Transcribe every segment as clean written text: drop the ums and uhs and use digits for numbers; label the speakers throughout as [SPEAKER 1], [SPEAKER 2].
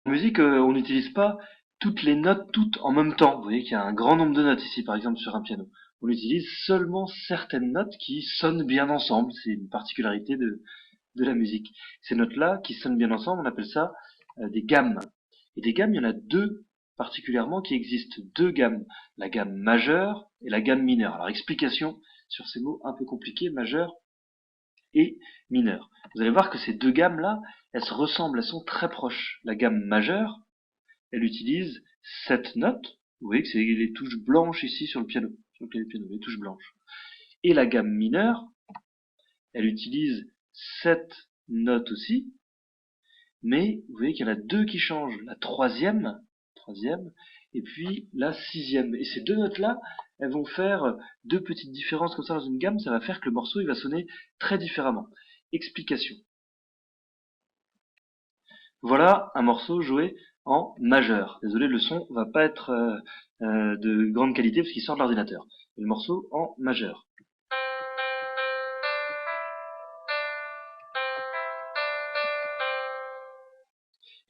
[SPEAKER 1] En musique, on n'utilise pas toutes les notes toutes en même temps. Vous voyez qu'il y a un grand nombre de notes ici, par exemple, sur un piano. On utilise seulement certaines notes qui sonnent bien ensemble. C'est une particularité de la musique. Ces notes-là, qui sonnent bien ensemble, on appelle ça des gammes. Et des gammes, il y en a deux particulièrement qui existent. Deux gammes. La gamme majeure et la gamme mineure. Alors, explication sur ces mots un peu compliqués, majeur et mineur. Vous allez voir que ces deux gammes-là, elles se ressemblent, elles sont très proches. La gamme majeure, elle utilise 7 notes. Vous voyez que c'est les touches blanches ici sur le piano, les touches blanches. Et la gamme mineure, elle utilise 7 notes aussi, mais vous voyez qu'il y en a deux qui changent. La troisième, et puis la sixième. Et ces deux notes-là, elles vont faire deux petites différences comme ça dans une gamme. Ça va faire que le morceau il va sonner très différemment. Explication. Voilà un morceau joué en majeur. Désolé, le son va pas être de grande qualité parce qu'il sort de l'ordinateur. Le morceau en majeur.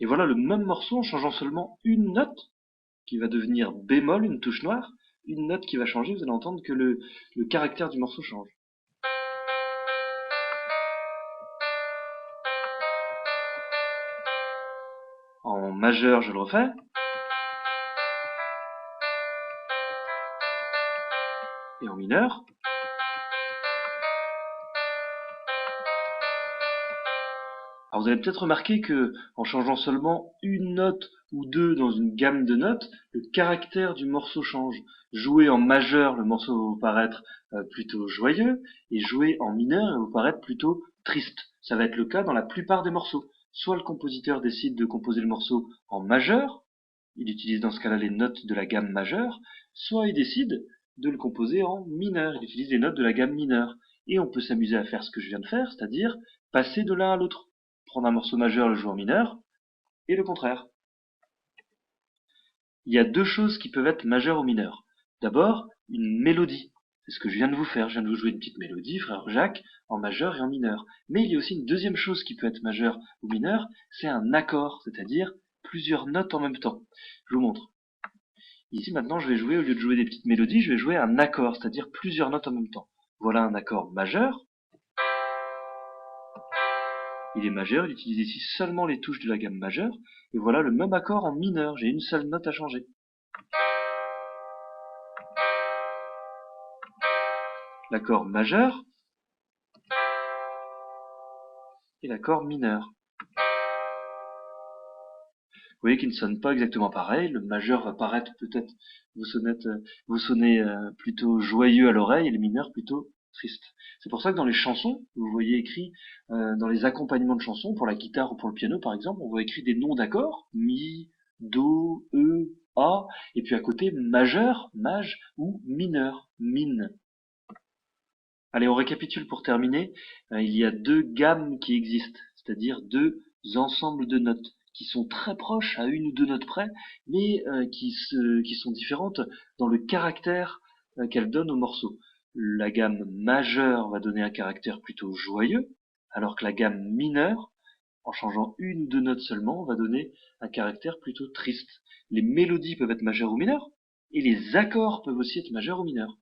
[SPEAKER 1] Et voilà le même morceau en changeant seulement une note qui va devenir bémol, une touche noire. Une note qui va changer, vous allez entendre que le caractère du morceau change. En majeur, je le refais. Et en mineur. Alors vous avez peut-être remarqué que en changeant seulement une note ou deux dans une gamme de notes, le caractère du morceau change. Joué en majeur, le morceau va vous paraître plutôt joyeux, et joué en mineur, il va vous paraître plutôt triste. Ça va être le cas dans la plupart des morceaux. Soit le compositeur décide de composer le morceau en majeur, il utilise dans ce cas-là les notes de la gamme majeure, soit il décide de le composer en mineur, il utilise les notes de la gamme mineure. Et on peut s'amuser à faire ce que je viens de faire, c'est-à-dire passer de l'un à l'autre. Prendre un morceau majeur, le jouer en mineur, et le contraire. Il y a deux choses qui peuvent être majeures ou mineures. D'abord, une mélodie. C'est ce que je viens de vous faire. Je viens de vous jouer une petite mélodie, frère Jacques, en majeur et en mineur. Mais il y a aussi une deuxième chose qui peut être majeure ou mineure, c'est un accord, c'est-à-dire plusieurs notes en même temps. Je vous montre. Ici maintenant, je vais jouer, au lieu de jouer des petites mélodies, je vais jouer un accord, c'est-à-dire plusieurs notes en même temps. Voilà un accord majeur. Il est majeur, il utilise ici seulement les touches de la gamme majeure, et voilà le même accord en mineur, j'ai une seule note à changer. L'accord majeur et l'accord mineur. Vous voyez qu'ils ne sonnent pas exactement pareil, le majeur va paraître peut-être vous sonnez plutôt joyeux à l'oreille et le mineur plutôt triste. C'est pour ça que dans les chansons, vous voyez écrit dans les accompagnements de chansons, pour la guitare ou pour le piano par exemple, on voit écrit des noms d'accords, mi, do, e, a, et puis à côté majeur, maj ou mineur, mine. Allez, on récapitule pour terminer. Il y a deux gammes qui existent, c'est-à-dire deux ensembles de notes qui sont très proches à une ou deux notes près, mais qui sont différentes dans le caractère qu'elles donnent au morceau. La gamme majeure va donner un caractère plutôt joyeux, alors que la gamme mineure, en changeant une ou deux notes seulement, va donner un caractère plutôt triste. Les mélodies peuvent être majeures ou mineures, et les accords peuvent aussi être majeurs ou mineurs.